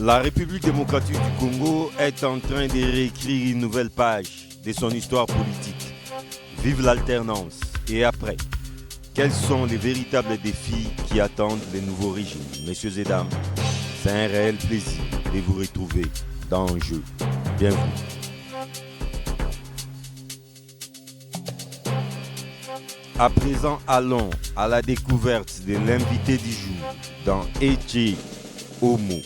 La République démocratique du Congo est en train de réécrire une nouvelle page de son histoire politique. Vive l'alternance. Et après, quels sont les véritables défis qui attendent les nouveaux régimes? Messieurs et dames, c'est un réel plaisir de vous retrouver dans un jeu. Bienvenue. À présent, allons à la découverte de l'invité du jour dans Eche Homo.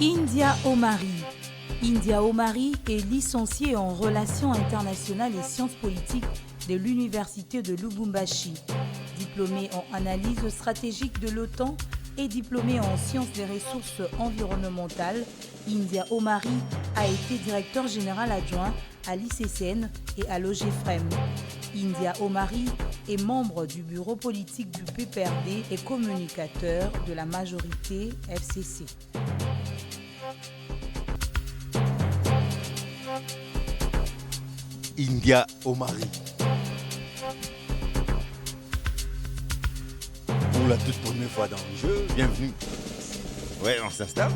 India Omari. India Omari est licenciée en relations internationales et sciences politiques de l'Université de Lubumbashi. Diplômée en analyse stratégique de l'OTAN et diplômée en sciences des ressources environnementales, India Omari a été directeur général adjoint à l'ICCN et à l'OGFREM. India Omari est membre du bureau politique du PPRD et communicateur de la majorité FCC. India Omari. Pour la toute première fois dans le jeu, bienvenue. Ouais, on s'installe.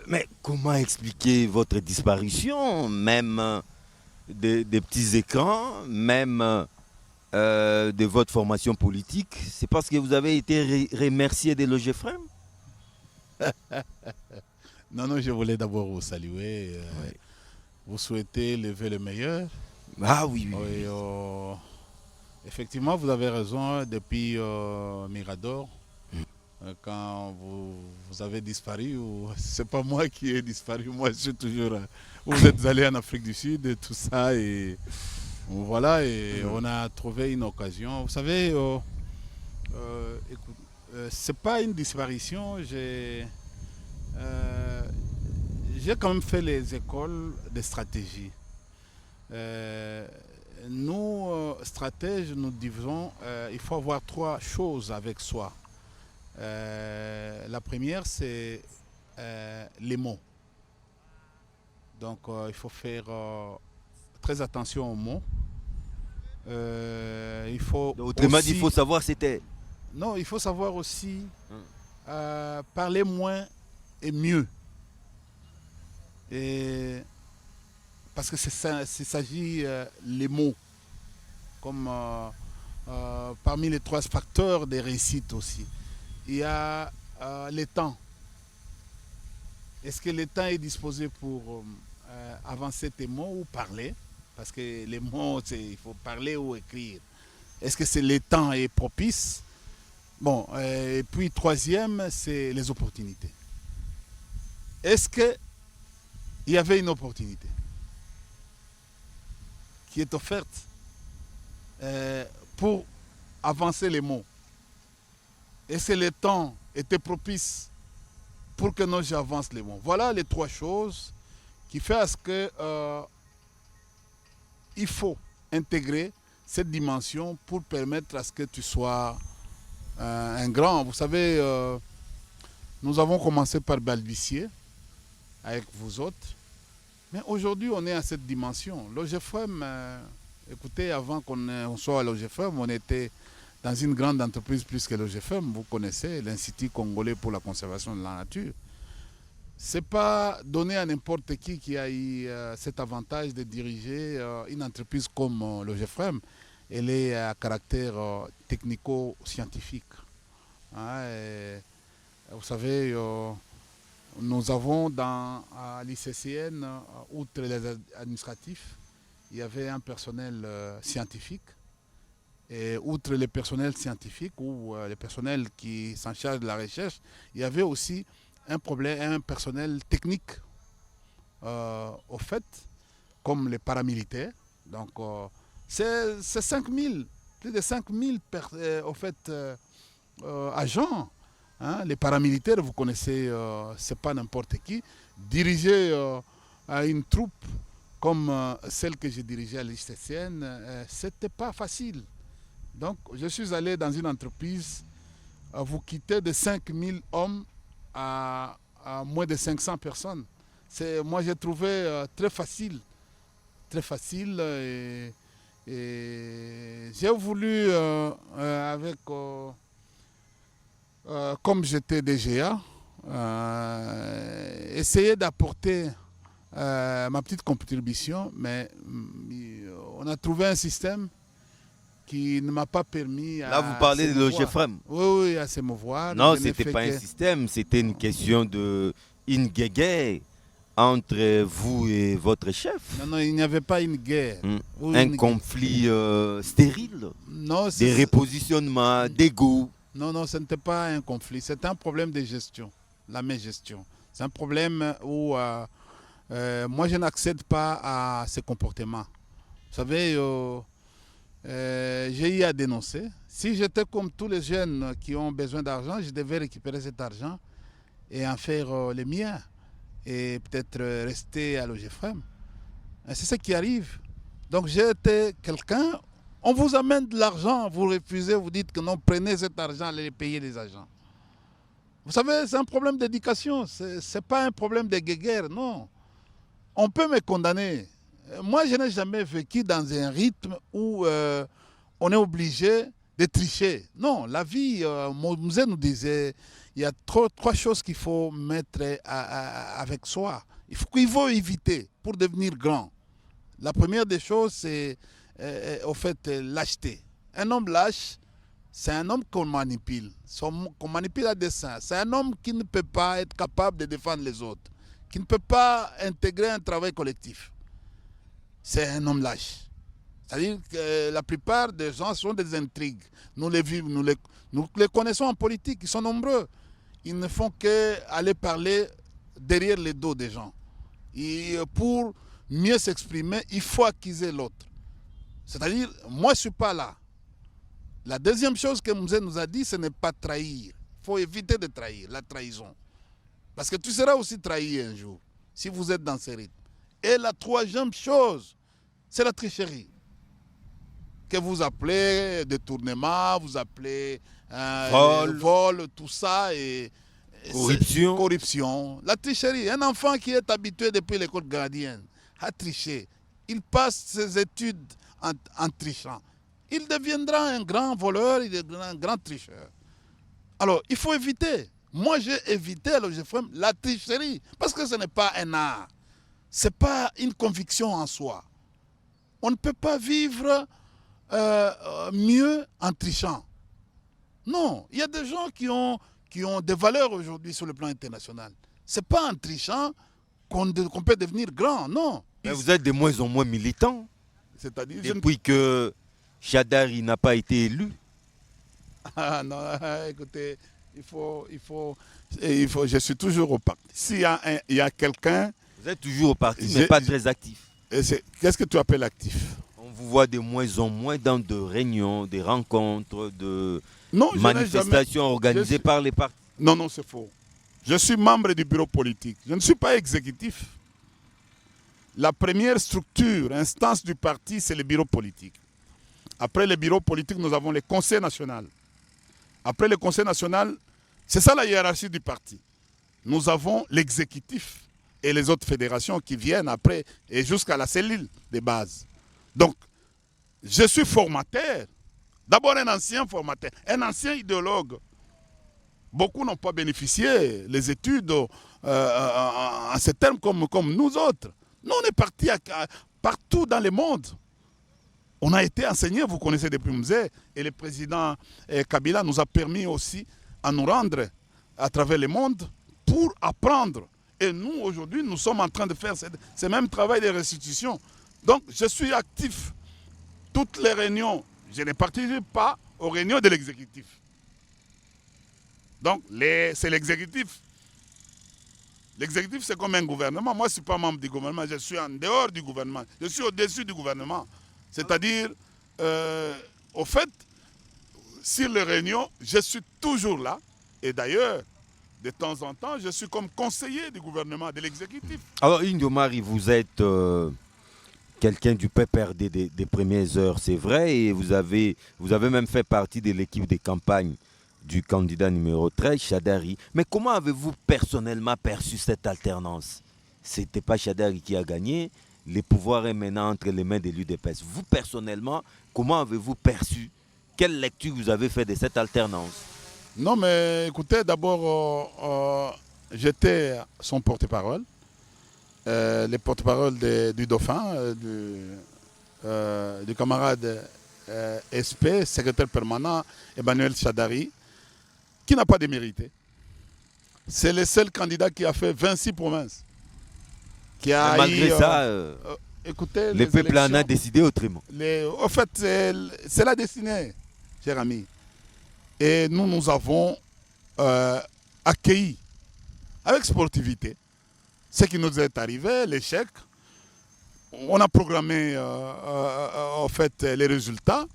Mais comment expliquer votre disparition, même des petits écrans, même de votre formation politique? C'est parce que vous avez été remercié de l'OGFREM? Non, je voulais d'abord vous saluer. Ouais. Vous souhaitez lever le meilleur. Ah oui. Oui, effectivement, vous avez raison. Depuis Mirador, quand vous avez disparu, c'est pas moi qui ai disparu. Moi, je suis toujours. Vous êtes allé en Afrique du Sud et tout ça. Et voilà, et on a trouvé une occasion. Vous savez, écoute, c'est pas une disparition. J'ai quand même fait les écoles de stratégie. Nous, stratèges, nous disons il faut avoir trois choses avec soi. La première, c'est les mots. Donc, il faut faire très attention aux mots. Autrement dit, il faut savoir c'était. Non, il faut savoir aussi parler moins et mieux. Et parce que il s'agit les mots comme parmi les trois facteurs de réussite aussi. Il y a le temps. Est-ce que le temps est disposé pour avancer tes mots ou parler? Parce que les mots, il faut parler ou écrire. Est-ce que le temps est propice? Bon, et puis troisième, c'est les opportunités. Est-ce que il y avait une opportunité qui est offerte pour avancer les mots? Est-ce que le temps était propice pour que nous j'avance les mots? Voilà les trois choses qui font à ce que il faut intégrer cette dimension pour permettre à ce que tu sois un grand. Vous savez, nous avons commencé par balbutier avec vous autres. Mais aujourd'hui, on est à cette dimension. L'OGFREM, écoutez, avant qu'on soit à l'OGFREM, on était dans une grande entreprise plus que l'OGFREM. Vous connaissez l'Institut congolais pour la conservation de la nature. Ce n'est pas donné à n'importe qui a eu cet avantage de diriger une entreprise comme l'OGFREM. Elle est à caractère technico-scientifique. Vous savez, nous avons dans l'ICCN, outre les administratifs, il y avait un personnel scientifique. Et outre les personnels scientifiques ou les personnels qui s'en chargent de la recherche, il y avait aussi un personnel technique au fait, comme les paramilitaires. Donc, c'est 5000, plus de 5000 au fait, agents. Hein. Les paramilitaires, vous connaissez, c'est pas n'importe qui. Diriger à une troupe comme celle que j'ai dirigée à l'ICCN, c'était pas facile. Donc, je suis allé dans une entreprise, vous quittez de 5000 hommes à moins de 500 personnes. Moi, j'ai trouvé très facile. Très facile. Et j'ai voulu, comme j'étais DGA, essayer d'apporter ma petite contribution, mais on a trouvé un système qui ne m'a pas permis à... Là, vous parlez de l'OGFREM. Oui, à s'émouvoir. Non, ce n'était pas un système, c'était une question de guerre entre vous et votre chef. Non, il n'y avait pas une guerre. Un conflit stérile. Non, des repositionnements, d'ego. Non, ce n'était pas un conflit. C'est un problème de gestion, la gestion. C'est un problème où moi, je n'accède pas à ces comportements. Vous savez, j'ai eu à dénoncer. Si j'étais comme tous les jeunes qui ont besoin d'argent, je devais récupérer cet argent et en faire les miens. Et peut-être rester à l'OGFREM. C'est ce qui arrive. Donc j'ai été quelqu'un, on vous amène de l'argent, vous refusez, vous dites que non, prenez cet argent, allez payer les agents. Vous savez, c'est un problème d'éducation, ce n'est pas un problème de guéguerre, non. On peut me condamner. Moi, je n'ai jamais vécu dans un rythme où on est obligé de tricher. Non, la vie, mon musée nous disait, il y a trois choses qu'il faut mettre avec soi. Il faut éviter pour devenir grand. La première des choses, c'est au fait lâcheté. Un homme lâche, c'est un homme qu'on manipule. Qu'on manipule à dessein. C'est un homme qui ne peut pas être capable de défendre les autres, qui ne peut pas intégrer un travail collectif. C'est un homme lâche. C'est-à-dire que la plupart des gens sont des intrigues. Nous les vivons, nous les connaissons en politique, ils sont nombreux. Ils ne font qu'aller parler derrière les dos des gens. Et pour mieux s'exprimer, il faut accuser l'autre. C'est-à-dire, moi, je ne suis pas là. La deuxième chose que Mouzé nous a dit, ce n'est pas trahir. Il faut éviter de trahir, la trahison. Parce que tu seras aussi trahi un jour, si vous êtes dans ces rythmes. Et la troisième chose, c'est la tricherie. Que vous appelez détournement, vous appelez vol, tout ça. Et corruption. La tricherie. Un enfant qui est habitué depuis l'école gardienne à tricher, il passe ses études en trichant. Il deviendra un grand voleur, il deviendra un grand tricheur. Alors, il faut éviter. Moi, j'ai évité à l'OGFREM la tricherie, parce que ce n'est pas un art. Ce n'est pas une conviction en soi. On ne peut pas vivre mieux en trichant. Non, il y a des gens qui ont des valeurs aujourd'hui sur le plan international. Ce n'est pas en trichant qu'on peut devenir grand, non. Mais vous êtes de moins en moins militant. C'est-à-dire depuis que Chadari n'a pas été élu. Ah non, écoutez, je suis toujours au parti. S'il y a quelqu'un... Vous êtes toujours au parti, mais pas très actif. Qu'est-ce que tu appelles actif? On vous voit de moins en moins dans de réunions, des rencontres, de non, manifestations organisées par les partis. Non, c'est faux. Je suis membre du bureau politique. Je ne suis pas exécutif. La première structure, instance du parti, c'est le bureau politique. Après le bureau politique, nous avons le conseil national. Après le conseil national, c'est ça la hiérarchie du parti. Nous avons l'exécutif et les autres fédérations qui viennent après et jusqu'à la cellule de base. Donc, je suis formateur. D'abord un ancien formateur, un ancien idéologue. Beaucoup n'ont pas bénéficié les études en ces termes comme nous autres. Nous, on est partis partout dans le monde. On a été enseignés, vous connaissez depuis Mouzé, et le président Kabila nous a permis aussi à nous rendre à travers le monde pour apprendre. Et nous, aujourd'hui, nous sommes en train de faire ce même travail de restitution. Donc, je suis actif. Toutes les réunions, je ne participe pas aux réunions de l'exécutif. Donc, c'est l'exécutif L'exécutif, c'est comme un gouvernement. Moi, je ne suis pas membre du gouvernement, je suis en dehors du gouvernement. Je suis au-dessus du gouvernement. C'est-à-dire, au fait, sur les réunions, je suis toujours là. Et d'ailleurs, de temps en temps, je suis comme conseiller du gouvernement, de l'exécutif. Alors, Indio Mari, vous êtes quelqu'un du PPRD des premières heures, c'est vrai, et vous avez même fait partie de l'équipe de campagne du candidat numéro 13, Chadari. Mais comment avez-vous personnellement perçu cette alternance? Ce n'était pas Chadari qui a gagné, le pouvoir est maintenant entre les mains de l'UDPS. Vous, personnellement, comment avez-vous perçu? Quelle lecture vous avez fait de cette alternance? Non, mais écoutez, d'abord, j'étais son porte-parole, le porte-parole du Dauphin, du camarade SP, secrétaire permanent, Emmanuel Chadari, qui n'a pas démérité. C'est le seul candidat qui a fait 26 provinces. Malgré ça, écoutez, le peuple en a décidé autrement. En fait, c'est la destinée, cher ami. Et nous avons accueilli avec sportivité ce qui nous est arrivé, l'échec. On a programmé en fait les résultats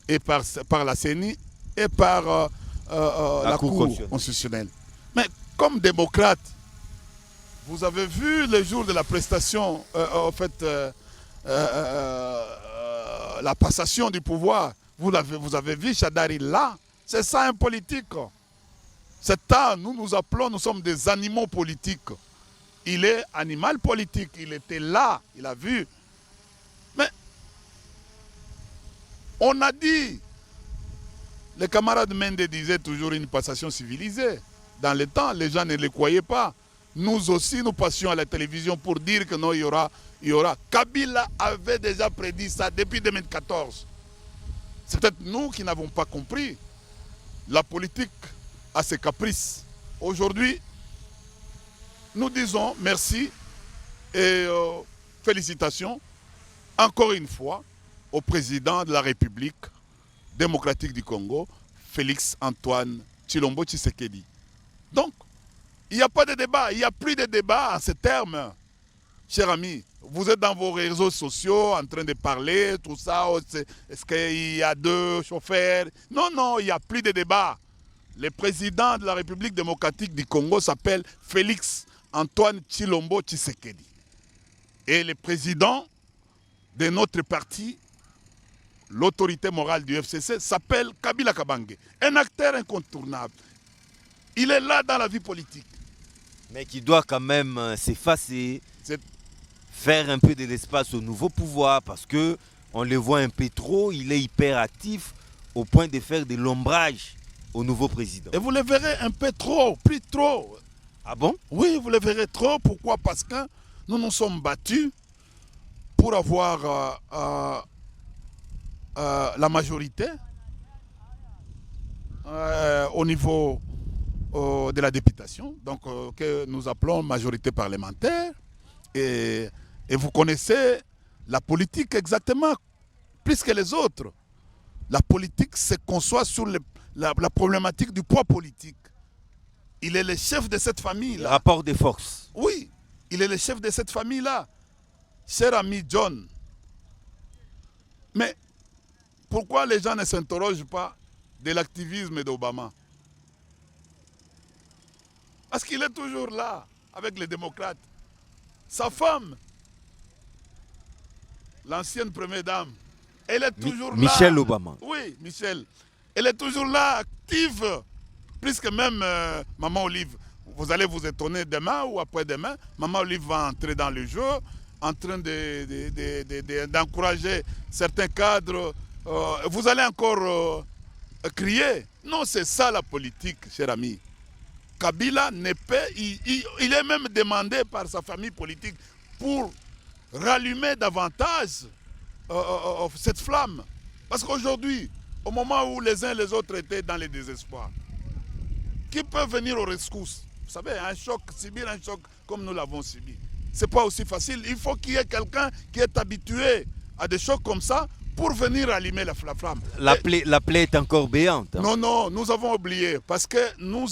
et par la CENI et par la Cour constitutionnelle. Mais comme démocrate, vous avez vu le jour de la prestation, en fait, la passation du pouvoir, vous avez vu Chadari là. C'est ça un politique. C'est ça, nous appelons, nous sommes des animaux politiques. Il est animal politique, il était là, il a vu. Mais on a dit, le camarade Mende disait toujours une passation civilisée. Dans le temps, les gens ne le croyaient pas. Nous aussi, nous passions à la télévision pour dire que non, il y aura. Kabila avait déjà prédit ça depuis 2014. C'est peut-être nous qui n'avons pas compris. La politique a ses caprices. Aujourd'hui, nous disons merci et félicitations encore une fois au président de la République démocratique du Congo, Félix Antoine Tshilombo Tshisekedi. Donc, il n'y a pas de débat, il n'y a plus de débat en ces termes, chers amis. Vous êtes dans vos réseaux sociaux en train de parler, tout ça. Est-ce qu'il y a deux chauffeurs? Non, non, il n'y a plus de débat. Le président de la République démocratique du Congo s'appelle Félix Antoine Tshilombo Tshisekedi. Et le président de notre parti, l'autorité morale du FCC, s'appelle Kabila Kabange. Un acteur incontournable. Il est là dans la vie politique. Mais qui doit quand même s'effacer, faire un peu de l'espace au nouveau pouvoir, parce qu'on le voit un peu trop, il est hyper actif au point de faire de l'ombrage au nouveau président. Et vous le verrez un peu trop, plus trop. Ah bon? Oui, vous le verrez trop. Pourquoi? Parce que nous nous sommes battus pour avoir la majorité au niveau de la députation, donc que nous appelons majorité parlementaire. Et vous connaissez la politique exactement plus que les autres. La politique se conçoit sur la problématique du poids politique. Il est le chef de cette famille-là. Le rapport des forces. Oui, il est le chef de cette famille-là. Cher ami John. Mais pourquoi les gens ne s'interrogent pas de l'activisme d'Obama? Parce qu'il est toujours là, avec les démocrates. Sa femme, l'ancienne première dame, elle est toujours là. Michelle Obama. Oui, Michelle. Elle est toujours là, active. Plus que même Maman Olive. Vous allez vous étonner demain ou après-demain. Maman Olive va entrer dans le jeu, en train d'encourager certains cadres. Vous allez encore crier. Non, c'est ça la politique, cher ami. Kabila n'est pas, il est même demandé par sa famille politique pour rallumer davantage cette flamme. Parce qu'aujourd'hui, au moment où les uns et les autres étaient dans le désespoir, qui peut venir au rescousse? Vous savez, un choc, subir un choc comme nous l'avons subi, ce n'est pas aussi facile. Il faut qu'il y ait quelqu'un qui est habitué à des chocs comme ça pour venir allumer la flamme. La plaie est encore béante. Hein. Non, non, nous avons oublié parce que nous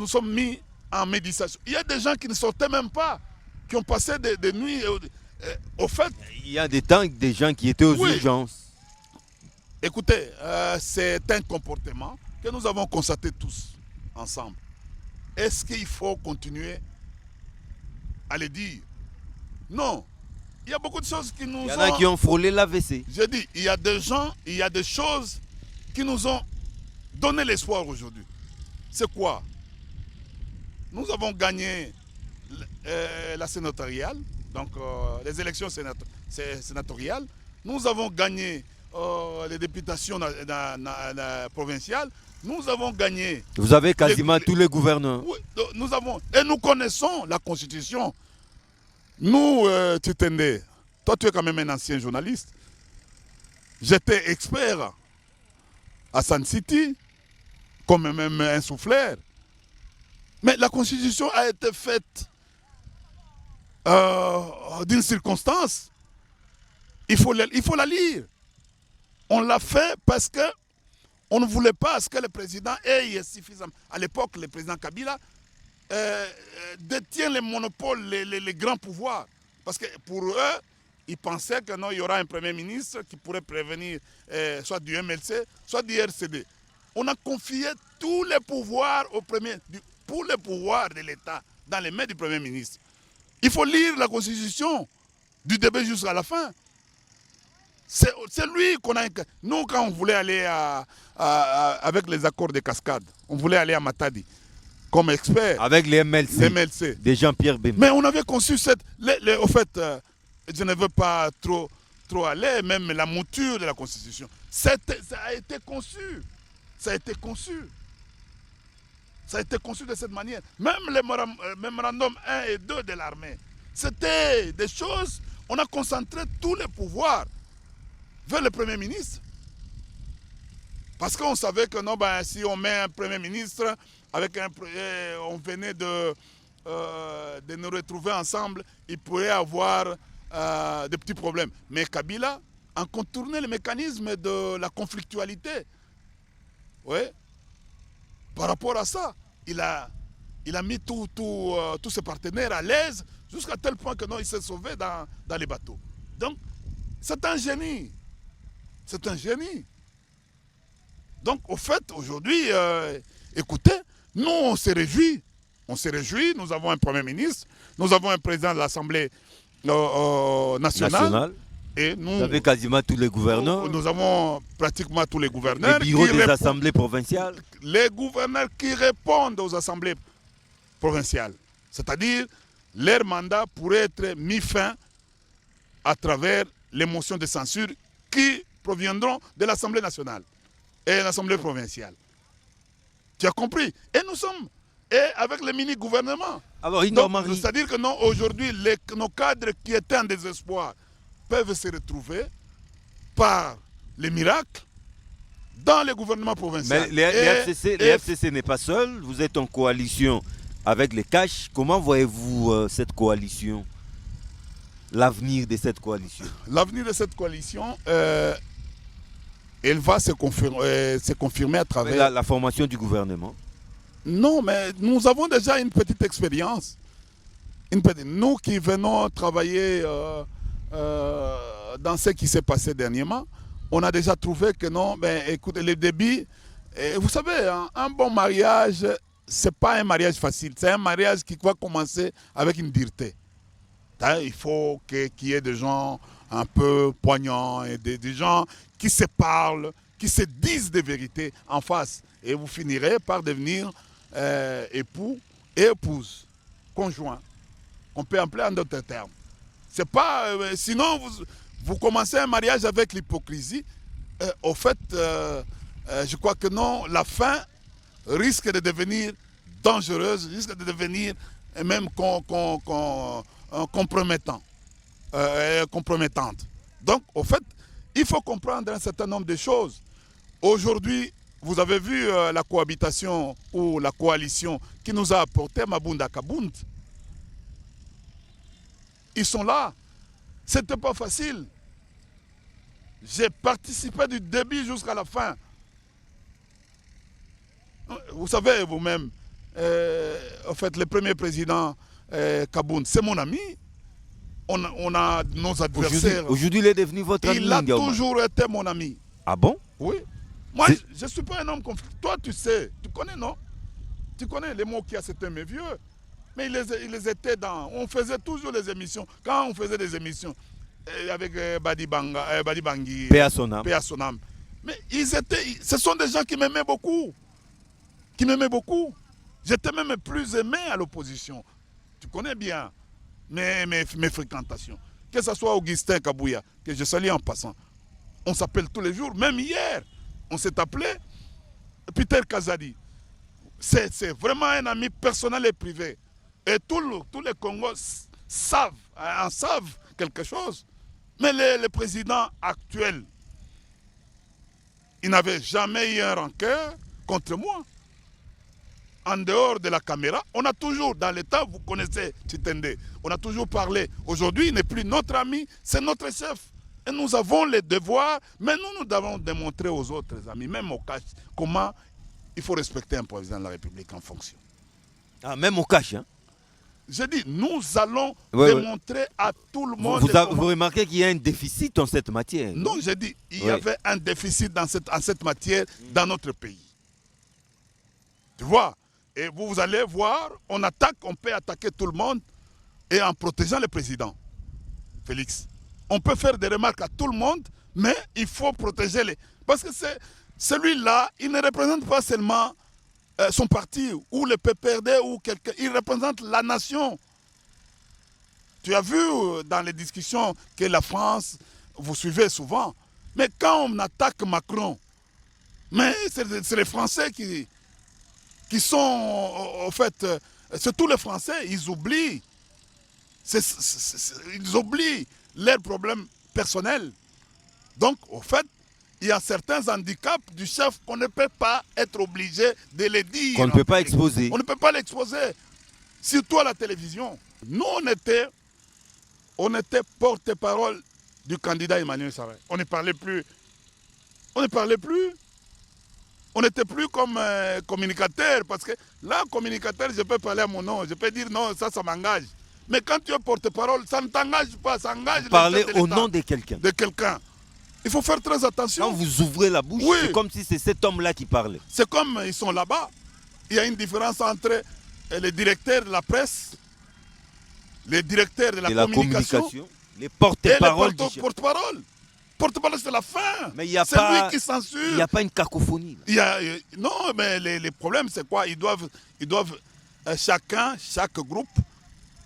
sommes mis en méditation. Il y a des gens qui ne sortaient même pas, qui ont passé des nuits. Au fait, Il y a des temps des gens qui étaient aux Oui. urgences. écoutez, c'est un comportement que nous avons constaté tous ensemble. Est-ce qu'il faut continuer à le dire? Non. Il y a beaucoup de choses qui nous Il y en a qui ont frôlé l'AVC. Je dis, il y a des gens, il y a des choses qui nous ont donné l'espoir aujourd'hui. C'est quoi? Nous avons gagné la sénatoriale, donc les élections sénatoriales. Nous avons gagné les députations provinciales. Nous avons gagné. Vous avez quasiment tous les gouverneurs. Oui, et nous connaissons la Constitution. Nous, Tutende, toi tu es quand même un ancien journaliste. J'étais expert à Sun City, comme même un souffleur. Mais la Constitution a été faite d'une circonstance. Il faut la lire. On l'a fait parce que on ne voulait pas que le président ait suffisamment. À l'époque, le président Kabila détient les monopoles, les grands pouvoirs. Parce que pour eux, ils pensaient que non, il y aura un premier ministre qui pourrait prévenir soit du MLC, soit du RCD. On a confié tous les pouvoirs pour les pouvoirs de l'État dans les mains du premier ministre. Il faut lire la Constitution du début jusqu'à la fin. C'est lui qu'on a... Nous, quand on voulait aller avec les accords de cascade, on voulait aller à Matadi comme expert. Avec les MLC. De Jean-Pierre Bemba. Mais on avait conçu cette... au fait, je ne veux pas trop aller, même la mouture de la Constitution. Ça a été conçu. Ça a été conçu. Ça a été conçu de cette manière. Même les mémorandums 1 et 2 de l'armée, c'était des choses... On a concentré tous les pouvoirs vers le Premier ministre. Parce qu'on savait que non, si on met un Premier ministre, on venait de nous retrouver ensemble, il pourrait avoir des petits problèmes. Mais Kabila a contourné le mécanisme de la conflictualité. Oui. Par rapport à ça, il a mis tous ses partenaires à l'aise jusqu'à tel point que non, il s'est sauvé dans les bateaux. Donc, c'est un génie. C'est un génie. Donc, au fait, aujourd'hui, écoutez, nous, on s'est réjouis. On s'est réjouis. Nous avons un Premier ministre. Nous avons un président de l'Assemblée nationale. Et nous, vous avez quasiment tous les gouverneurs. Nous avons pratiquement tous les gouverneurs. Les bureaux des assemblées provinciales. Les gouverneurs qui répondent aux assemblées provinciales. C'est-à-dire, leur mandat pourrait être mis fin à travers les motions de censure qui proviendront de l'Assemblée nationale et l'Assemblée provinciale. Tu as compris? Et nous sommes avec le mini-gouvernement. Alors, c'est-à-dire que non, aujourd'hui, nos cadres qui étaient en désespoir peuvent se retrouver par les miracles dans les gouvernements provinciaux. Mais les FCC n'est pas seul. Vous êtes en coalition avec les Cash. Comment voyez-vous cette coalition? L'avenir de cette coalition? L'avenir de cette coalition, elle va se confirmer à travers... La formation du gouvernement? Non, mais nous avons déjà une petite expérience. Nous qui venons travailler dans ce qui s'est passé dernièrement, on a déjà trouvé que non, écoutez, le débit, vous savez, un bon mariage, ce n'est pas un mariage facile. C'est un mariage qui va commencer avec une dureté. Il faut qu'il y ait des gens un peu poignants, et des gens qui se parlent, qui se disent des vérités en face. Et vous finirez par devenir époux et épouse, conjoint. On peut appeler en d'autres termes. C'est pas, sinon, vous commencez un mariage avec l'hypocrisie. Au fait, je crois que non, la fin risque de devenir dangereuse, risque de devenir même compromettante. Donc, au fait, il faut comprendre un certain nombre de choses. Aujourd'hui, vous avez vu la cohabitation ou la coalition qui nous a apporté Mabunda Kabound. Ils sont là. C'était pas facile. J'ai participé du début jusqu'à la fin. Vous savez vous-même, en fait, le premier président Kaboun, c'est mon ami. On a nos adversaires. Aujourd'hui, il est devenu votre ami. Il a toujours été mon ami. Ah bon? Oui. Moi, je ne suis pas un homme conflictuel. Toi, tu sais, tu connais, non? Tu connais les mots qu'il y a, c'était mes vieux. Mais ils les étaient dans... On faisait toujours les émissions. Quand on faisait des émissions avec Badi Bangui... Paix à son âme. Paix à son âme. Mais ce sont des gens qui m'aimaient beaucoup. Qui m'aimaient beaucoup. J'étais même plus aimé à l'opposition. Tu connais bien mes fréquentations. Que ce soit Augustin Kabouya, que je salue en passant. On s'appelle tous les jours. Même hier, on s'est appelé. Peter Kazadi. C'est vraiment un ami personnel et privé. Et tous les Congos en savent quelque chose. Mais le président actuel, il n'avait jamais eu un rancœur contre moi. En dehors de la caméra, on a toujours, dans l'État, vous connaissez Tchitende, on a toujours parlé. Aujourd'hui, il n'est plus notre ami, c'est notre chef. Et nous avons les devoirs, mais nous devons démontrer aux autres amis, même au cash, comment il faut respecter un président de la République en fonction. Ah, même au cash, hein? Je dis, nous allons démontrer à tout le monde. Vous remarquez qu'il y a un déficit en cette matière? Non, j'ai dit, il y avait un déficit en cette matière dans notre pays. Tu vois? Et vous allez voir, on peut attaquer tout le monde et en protégeant le président. Félix, on peut faire des remarques à tout le monde, mais il faut protéger les... Parce que celui-là, il ne représente pas seulement son parti ou le PPRD ou quelqu'un, il représente la nation. Tu as vu dans les discussions que la France, vous suivez souvent, mais quand on attaque Macron, mais c'est les Français qui sont, en fait, c'est tous les Français, ils oublient leurs problèmes personnels. Donc, au fait, il y a certains handicaps du chef qu'on ne peut pas être obligé de les dire. Qu'on ne peut pas exposer. On ne peut pas l'exposer, surtout à la télévision. Nous, on était porte-parole du candidat Emmanuel Sarré. On ne parlait plus. On n'était plus comme communicateur, parce que là, communicateur, je peux parler à mon nom, je peux dire non, ça m'engage. Mais quand tu es porte-parole, ça ne t'engage pas, ça engage... Parler au nom de quelqu'un. De quelqu'un. Il faut faire très attention. Quand vous ouvrez la bouche, c'est comme si c'est cet homme-là qui parlait. C'est comme ils sont là-bas. Il y a une différence entre les directeurs de la presse, les directeurs de la communication, les porte-paroles. Porte-parole, c'est la fin. Mais il n'y a c'est lui qui censure. Il n'y a pas une cacophonie. Non, mais les problèmes, c'est quoi? Ils doivent chaque groupe,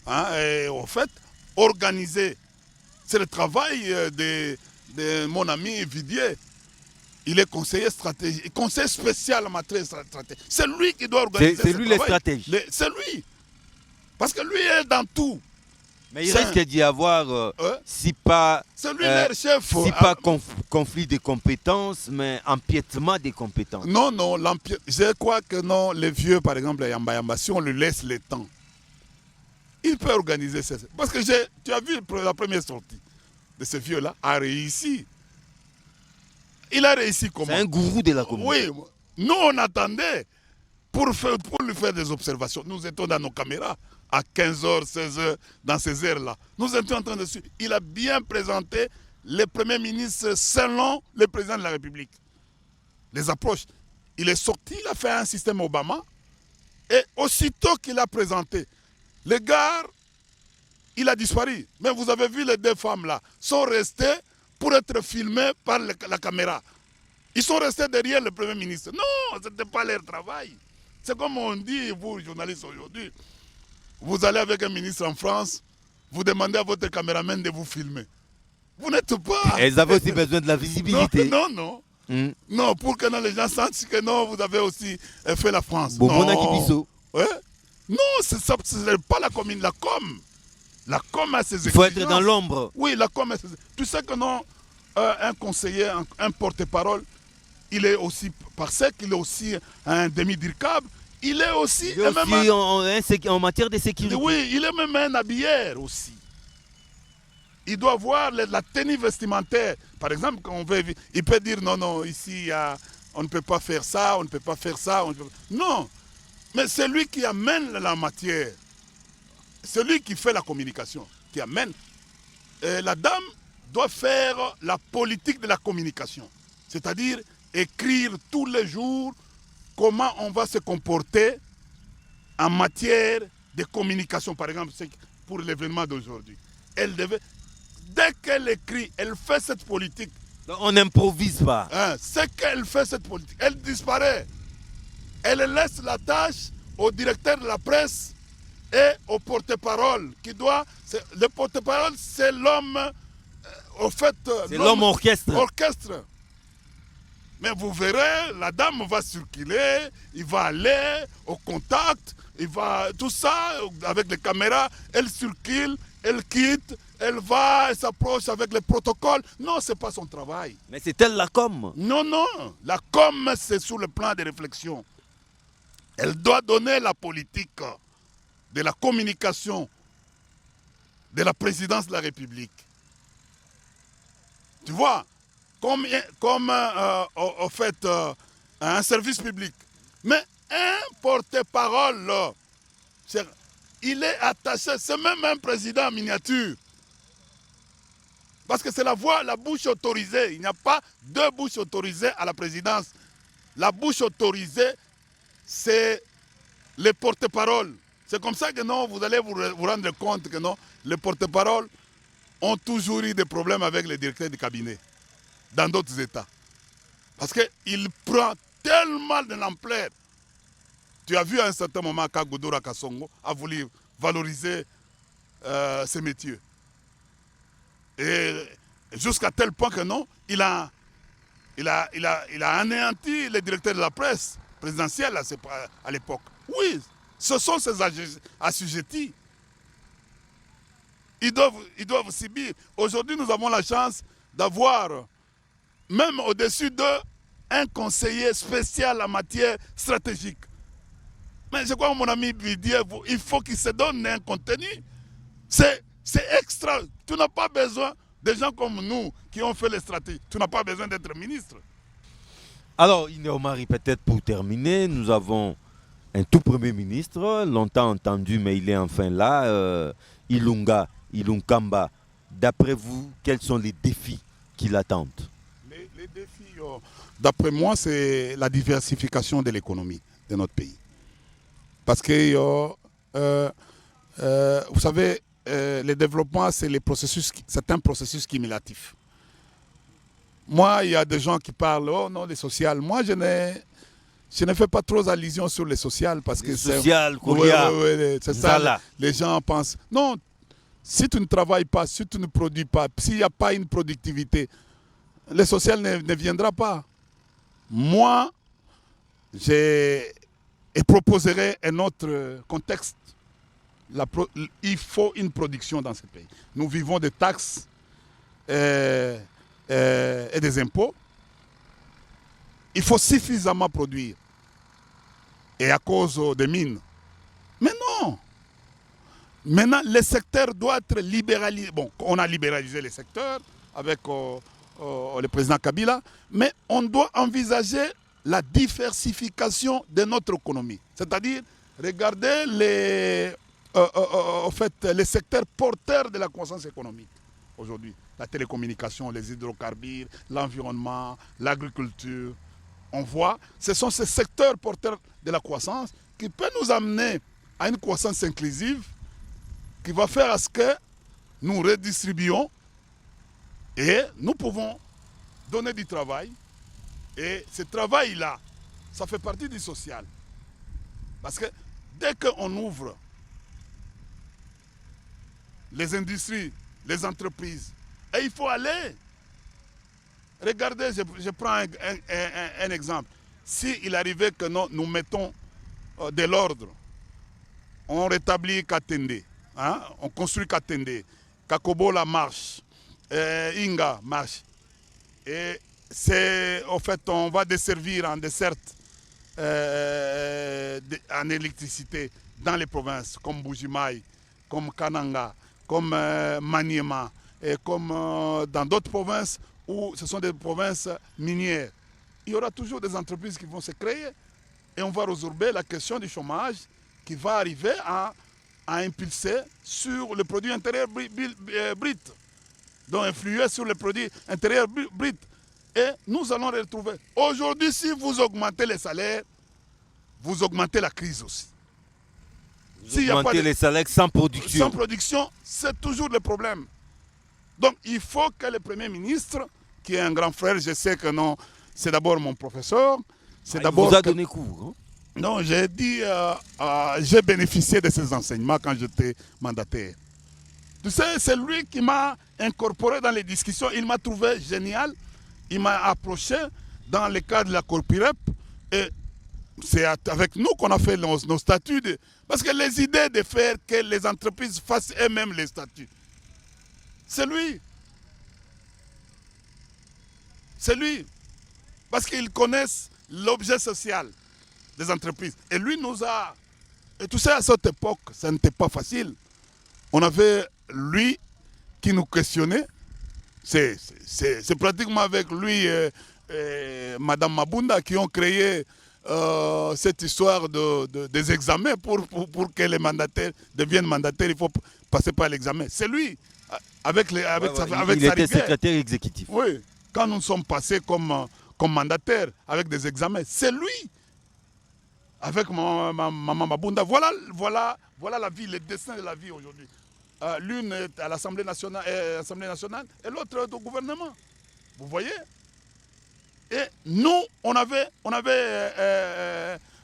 en fait, organiser. C'est le travail de mon ami Vidier. Il est conseiller stratégique, conseiller spécial en matière stratégique. C'est lui qui doit organiser. C'est lui le stratège. C'est lui. Parce que lui est dans tout. Mais il risque d'y avoir, si pas, leur chef, si pas conflit de compétences, mais empiètement des compétences. Non, je crois que non, les vieux, par exemple, à Yamba Yamba, si on lui laisse le temps, il peut organiser ça. Parce que tu as vu la première sortie de ce vieux-là, a réussi. Il a réussi comment? C'est un gourou de la communauté. Oui, nous on attendait pour lui faire des observations. Nous étions dans nos caméras à 15h, 16h, dans ces heures-là. Nous étions en train de suivre. Il a bien présenté le Premier ministre selon le président de la République. Les approches. Il est sorti, il a fait un système Obama. Et aussitôt qu'il a présenté, le gars, il a disparu. Mais vous avez vu les deux femmes-là, sont restées pour être filmées par la caméra. Ils sont restés derrière le Premier ministre. Non, ce n'était pas leur travail. C'est comme on dit, vous, journalistes aujourd'hui. Vous allez avec un ministre en France, vous demandez à votre caméraman de vous filmer. Vous n'êtes pas... Elles avaient aussi besoin de la visibilité. Non. Non, pour que les gens sentent que non, vous avez aussi fait la France. Bon, Kibiso. Ouais? Non, ce n'est pas la commune, la com. La com a ses exigences. Il faut être dans l'ombre. Oui, la com a ses exigences. Tu sais que non, un conseiller, un porte-parole, il est aussi, parce qu'il est aussi un demi-dircable, il est aussi... en matière de sécurité. Oui, il est même un habilleur aussi. Il doit avoir la tenue vestimentaire. Par exemple, quand il peut dire non, ici, on ne peut pas faire ça, on ne peut pas faire ça. Non. Mais c'est lui qui amène la matière. C'est lui qui fait la communication, qui amène. Et la dame doit faire la politique de la communication. C'est-à-dire écrire tous les jours comment on va se comporter en matière de communication, par exemple, pour l'événement d'aujourd'hui. Elle devait, dès qu'elle écrit, elle fait cette politique. On n'improvise pas. C'est qu'elle fait cette politique. Elle disparaît. Elle laisse la tâche au directeur de la presse et au porte-parole qui doit. Le porte-parole, c'est l'homme, au fait. C'est l'homme orchestre. Mais vous verrez, la dame va circuler, il va aller au contact, il va tout ça avec les caméras, elle circule, elle quitte, elle va, elle s'approche avec les protocoles. Non, c'est pas son travail. Mais c'est elle la com. Non, non, la com, c'est sur le plan de réflexion. Elle doit donner la politique de la communication de la présidence de la République. Tu vois, comme au fait un service public. Mais un porte-parole, il est attaché, c'est même un président en miniature. Parce que c'est la voix, la bouche autorisée. Il n'y a pas deux bouches autorisées à la présidence. La bouche autorisée, c'est les porte-paroles. C'est comme ça que non, vous allez vous rendre compte que non, les porte-paroles ont toujours eu des problèmes avec les directeurs de cabinet dans d'autres États. Parce qu'il prend tellement de l'ampleur. Tu as vu à un certain moment qu'Agoudora Kassongo a voulu valoriser ses métiers. Et jusqu'à tel point que non, il a anéanti les directeurs de la presse présidentielle à l'époque. Oui, ce sont ces assujettis. Ils doivent subir. Aujourd'hui, nous avons la chance d'avoir, même au-dessus d'eux, un conseiller spécial en matière stratégique. Mais je crois que mon ami lui dit, il faut qu'il se donne un contenu. C'est extra. Tu n'as pas besoin de gens comme nous qui ont fait les stratégies. Tu n'as pas besoin d'être ministre. Alors, India Omari, peut-être pour terminer, nous avons un tout premier ministre, longtemps entendu, mais il est enfin là, Ilunkamba. D'après vous, quels sont les défis qui l'attendent? Les défis, d'après moi, c'est la diversification de l'économie de notre pays. Parce que, vous savez, le développement, c'est un processus cumulatif. Moi, il y a des gens qui parlent, oh non, les sociales. Moi, je ne fais pas trop allusion sur les sociales parce que c'est... Social, c'est ça, les gens pensent. Non, si tu ne travailles pas, si tu ne produis pas, s'il n'y a pas une productivité, le social ne viendra pas. Moi, je proposerai un autre contexte. Il faut une production dans ce pays. Nous vivons des taxes et des impôts. Il faut suffisamment produire. Et à cause des mines. Mais non. Maintenant, le secteur doit être libéralisé. Bon, on a libéralisé les secteurs avec le président Kabila, mais on doit envisager la diversification de notre économie. C'est-à-dire, regarder les secteurs porteurs de la croissance économique aujourd'hui. La télécommunication, les hydrocarbures, l'environnement, l'agriculture. On voit, ce sont ces secteurs porteurs de la croissance qui peuvent nous amener à une croissance inclusive qui va faire à ce que nous redistribuions et nous pouvons donner du travail. Et ce travail-là, ça fait partie du social. Parce que dès qu'on ouvre les industries, les entreprises, et il faut aller. Regardez, je prends un exemple. S'il arrivait que nous mettons de l'ordre, on rétablit Katende, hein? On construit Katende, Kakobola marche, Inga marche. Et c'est, en fait, on va desservir en desserte en électricité dans les provinces comme Bujimaï, comme Kananga, comme Maniema, et comme dans d'autres provinces où ce sont des provinces minières. Il y aura toujours des entreprises qui vont se créer. et on va résorber la question du chômage qui va arriver à impulser sur le produit intérieur brut, donc influer sur le produit intérieur brut. Et nous allons les retrouver. Aujourd'hui, si vous augmentez les salaires, vous augmentez la crise aussi. Vous augmentez les salaires sans production. Sans production, c'est toujours le problème. Donc, il faut que le Premier ministre, qui est un grand frère, je sais que non, c'est d'abord mon professeur. Il vous a donné cours. Hein? Non, j'ai dit, j'ai bénéficié de ses enseignements quand j'étais mandataire. Tu sais, c'est lui qui m'a incorporé dans les discussions. Il m'a trouvé génial. Il m'a approché dans le cadre de la Corpirep. Et c'est avec nous qu'on a fait nos statuts. Parce que les idées de faire que les entreprises fassent elles-mêmes les statuts, c'est lui. C'est lui. Parce qu'ils connaissent l'objet social des entreprises. Et lui nous a... Et tu sais, à cette époque, ça n'était pas facile. On avait lui qui nous questionnait. C'est pratiquement avec lui Madame Mabunda qui ont créé cette histoire des examens pour que les mandataires deviennent mandataires. Il faut passer par l'examen. C'est lui, avec sa il était secrétaire exécutif. Oui, quand nous sommes passés comme mandataires avec des examens, c'est lui, avec Maman Mabunda. Voilà la vie, le destin de la vie aujourd'hui. L'une est à l'Assemblée nationale, et l'autre est au gouvernement. Vous voyez? Et nous, on avait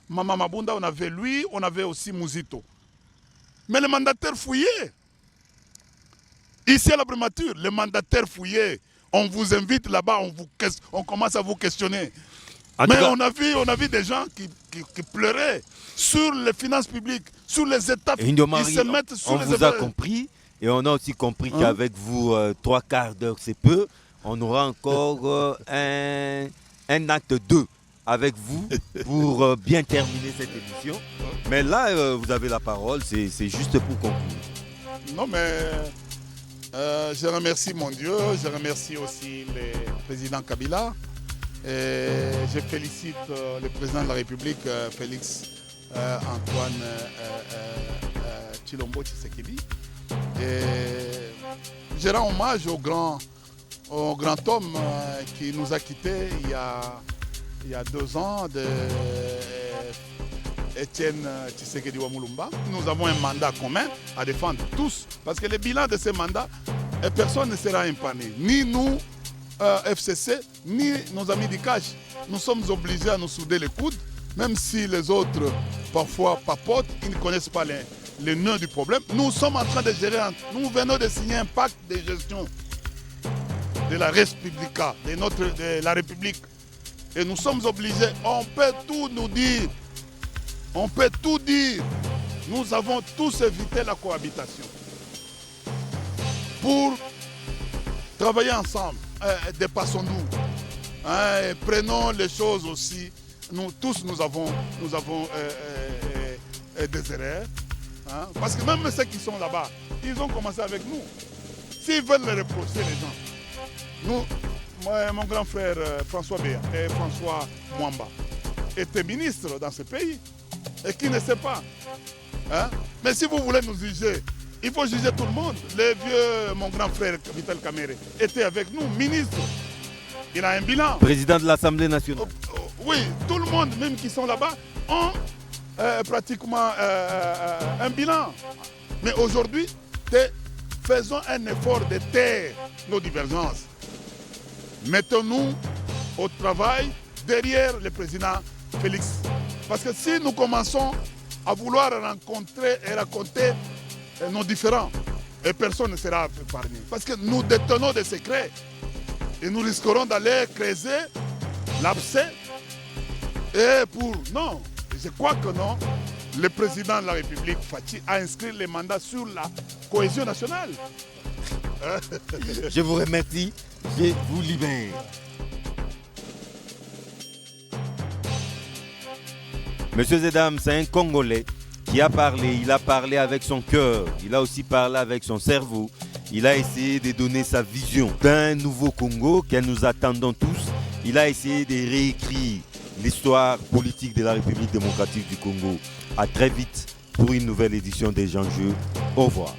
Maman Mabunda, on avait lui, on avait aussi Mouzito. Mais le mandataire fouillait. Ici à la primature, le mandataire fouillait. On vous invite là-bas, on commence à vous questionner. Mais on a vu des gens qui pleuraient sur les finances publiques, sur les étapes. Ils se mettent sur les vous a compris et on a aussi compris qu'avec vous, 3 quarts d'heure, c'est peu. On aura encore un acte 2 avec vous pour bien terminer cette émission. Mais là, vous avez la parole, c'est juste pour conclure. Non, mais je remercie mon Dieu, je remercie aussi le président Kabila. Et je félicite le président de la République, Félix Antoine Tshilombo Tshisekedi. Et je rends hommage au grand homme qui nous a quittés il y a 2 ans, Étienne Tshisekedi Wamulumba. Nous avons un mandat commun à défendre tous, parce que le bilan de ce mandat, personne ne sera épargné, ni nous, FCC, ni nos amis du CACH. Nous sommes obligés à nous souder les coudes, même si les autres parfois papotent, ils ne connaissent pas les nœuds du problème. Nous sommes en train de gérer, nous venons de signer un pacte de gestion de la Respublica, de la République. Et nous sommes obligés, on peut tout nous dire, on peut tout dire. Nous avons tous évité la cohabitation pour travailler ensemble. Dépassons-nous. Prenons les choses aussi. Nous tous, nous avons des erreurs. Parce que même ceux qui sont là-bas, ils ont commencé avec nous. S'ils veulent les reprocher, les gens. Mon grand frère François Béa et François Mwamba étaient ministres dans ce pays. Et qui ne sait pas. Mais si vous voulez nous juger, il faut juger tout le monde. Le vieux, mon grand frère Vital Kamere, était avec nous, ministre. Il a un bilan. Président de l'Assemblée nationale. Oui, tout le monde, même qui sont là-bas, ont pratiquement un bilan. Mais aujourd'hui, faisons un effort de taire nos divergences. Mettons-nous au travail derrière le président Félix. Parce que si nous commençons à vouloir rencontrer et raconter nos différends, et personne ne sera épargné. Parce que nous détenons des secrets et nous risquerons d'aller creuser l'abcès. Et non, je crois que non, le président de la République, Fachi, a inscrit les mandats sur la cohésion nationale. Je vous remercie, je vous libère. Monsieur et dames, c'est un Congolais qui a parlé. Il a parlé avec son cœur. Il a aussi parlé avec son cerveau. Il a essayé de donner sa vision d'un nouveau Congo que nous attendons tous. Il a essayé de réécrire l'histoire politique de la République démocratique du Congo. À très vite pour une nouvelle édition des Enjeux. Au revoir.